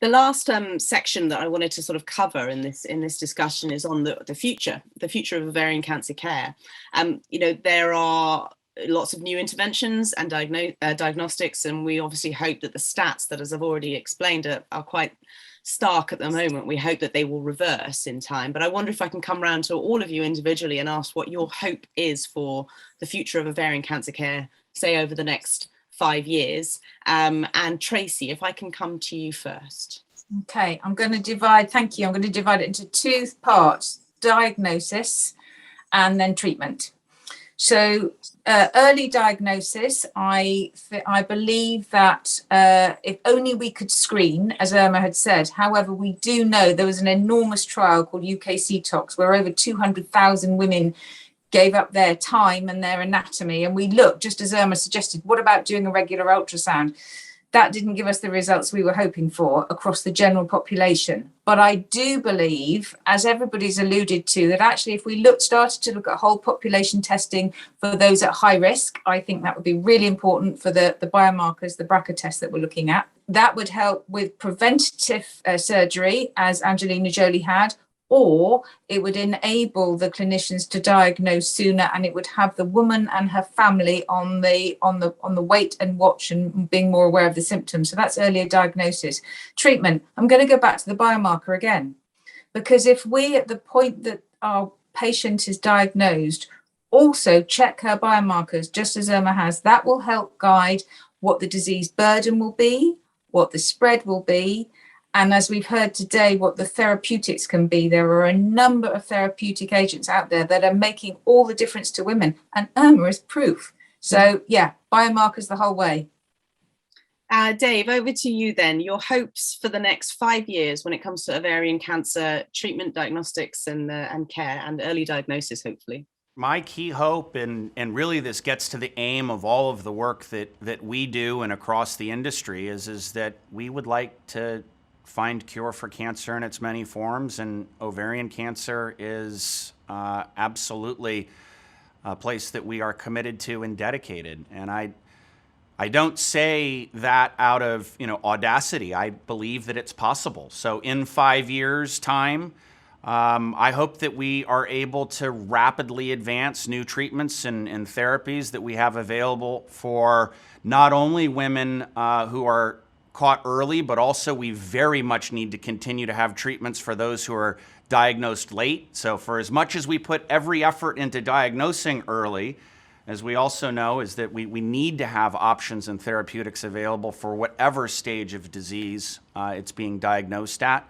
The last section that I wanted to sort of cover in this discussion is on the future of ovarian cancer care. There are lots of new interventions and diagnostics, and we obviously hope that the stats that, as I've already explained, are quite stark at the moment. We hope that they will reverse in time. But I wonder if I can come round to all of you individually and ask what your hope is for the future of ovarian cancer care, say over the next 5 years. And Tracie, if I can come to you first. Okay, thank you. I'm going to divide it into 2 parts: diagnosis and then treatment. So early diagnosis, I believe that if only we could screen, as Irma had said. However, we do know there was an enormous trial called UK-CTOX where over 200,000 women gave up their time and their anatomy. And we looked, just as Irma suggested, what about doing a regular ultrasound? That didn't give us the results we were hoping for across the general population. But I do believe, as everybody's alluded to, that actually if we started to look at whole population testing for those at high risk, I think that would be really important for the biomarkers, the BRCA test that we're looking at. That would help with preventative surgery, as Angelina Jolie had, or it would enable the clinicians to diagnose sooner, and it would have the woman and her family on the wait and watch and being more aware of the symptoms. So that's earlier diagnosis. Treatment, I'm going to go back to the biomarker again, because if we, at the point that our patient is diagnosed, also check her biomarkers, just as Irma has, that will help guide what the disease burden will be, what the spread will be, and as we've heard today, what the therapeutics can be. There are a number of therapeutic agents out there that are making all the difference to women, and Irma is proof. So yeah, biomarkers the whole way. Dave, over to you then. Your hopes for the next 5 years when it comes to ovarian cancer treatment, diagnostics and care, and early diagnosis, hopefully. My key hope, and really this gets to the aim of all of the work that we do and across the industry, is that we would like to find cure for cancer in its many forms, and ovarian cancer is absolutely a place that we are committed to and dedicated. And I don't say that out of audacity. I believe that it's possible. So in 5 years' time, I hope that we are able to rapidly advance new treatments and therapies that we have available for not only women who are caught early, but also we very much need to continue to have treatments for those who are diagnosed late. So for as much as we put every effort into diagnosing early, as we also know, is that we need to have options and therapeutics available for whatever stage of disease it's being diagnosed at.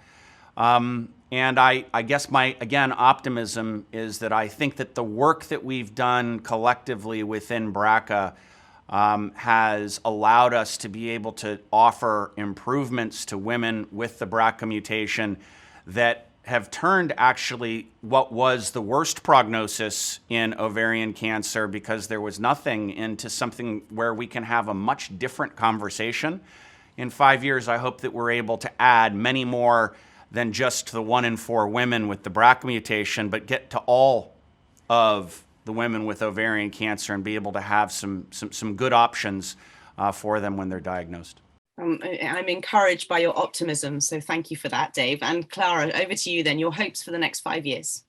And I guess my, again, optimism is that I think that the work that we've done collectively within BRCA has allowed us to be able to offer improvements to women with the BRCA mutation that have turned actually what was the worst prognosis in ovarian cancer, because there was nothing, into something where we can have a much different conversation. In 5 years, I hope that we're able to add many more than just the 1 in 4 women with the BRCA mutation, but get to all of the women with ovarian cancer and be able to have some good options for them when they're diagnosed. I'm encouraged by your optimism, so thank you for that, Dave. And Clara, over to you then, your hopes for the next 5 years.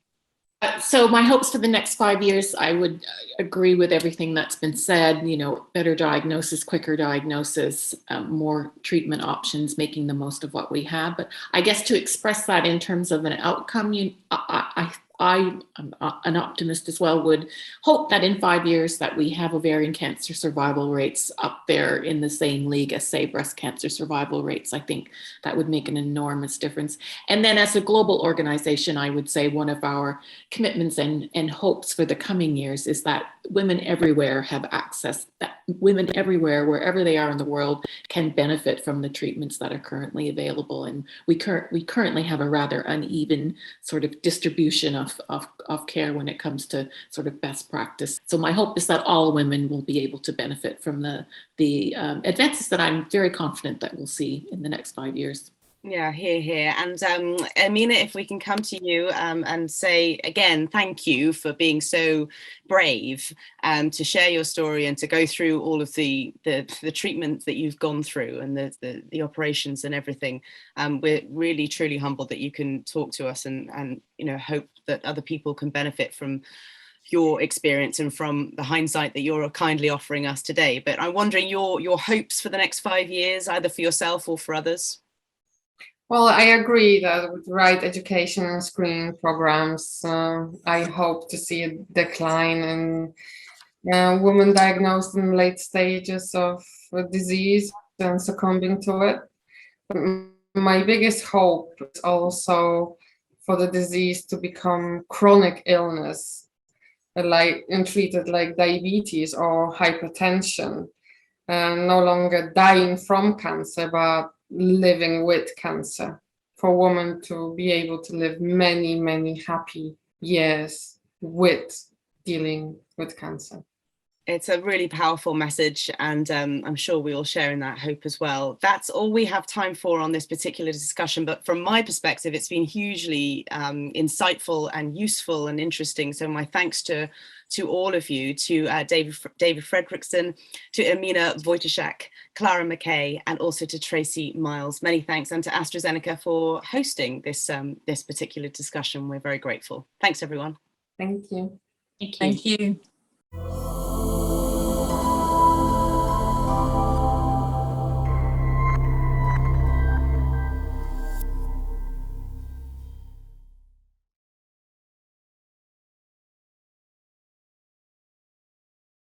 So my hopes for the next 5 years, I would agree with everything that's been said, better diagnosis, quicker diagnosis, more treatment options, making the most of what we have. But I guess to express that in terms of an outcome, I'm an optimist as well, would hope that in 5 years that we have ovarian cancer survival rates up there in the same league as, say, breast cancer survival rates. I think that would make an enormous difference. And then as a global organization, I would say one of our commitments and hopes for the coming years is that women everywhere have access, that women everywhere, wherever they are in the world, can benefit from the treatments that are currently available. And we currently have a rather uneven sort of distribution of care when it comes to sort of best practice. So my hope is that all women will be able to benefit from the advances that I'm very confident that we'll see in the next 5 years. Yeah, here. And Irmina, if we can come to you and say again, thank you for being so brave to share your story and to go through all of the treatments that you've gone through and the operations and everything. We're really, truly humbled that you can talk to us and hope that other people can benefit from your experience and from the hindsight that you're kindly offering us today. But I'm wondering your hopes for the next 5 years, either for yourself or for others. Well, I agree that with the right education and screening programs, I hope to see a decline in women diagnosed in late stages of disease and succumbing to it. But my biggest hope is also for the disease to become chronic illness, and treated like diabetes or hypertension, no longer dying from cancer, but living with cancer, for women to be able to live many, many happy years with dealing with cancer. It's a really powerful message, and I'm sure we all share in that hope as well. That's all we have time for on this particular discussion, but from my perspective, it's been hugely insightful and useful and interesting. So my thanks to all of you, to Dave Fredrickson, to Irmina Wojtaszak, Clara MacKay, and also to Tracie Miles. Many thanks, and to AstraZeneca for hosting this particular discussion. We're very grateful. Thanks, everyone. Thank you. Thank you.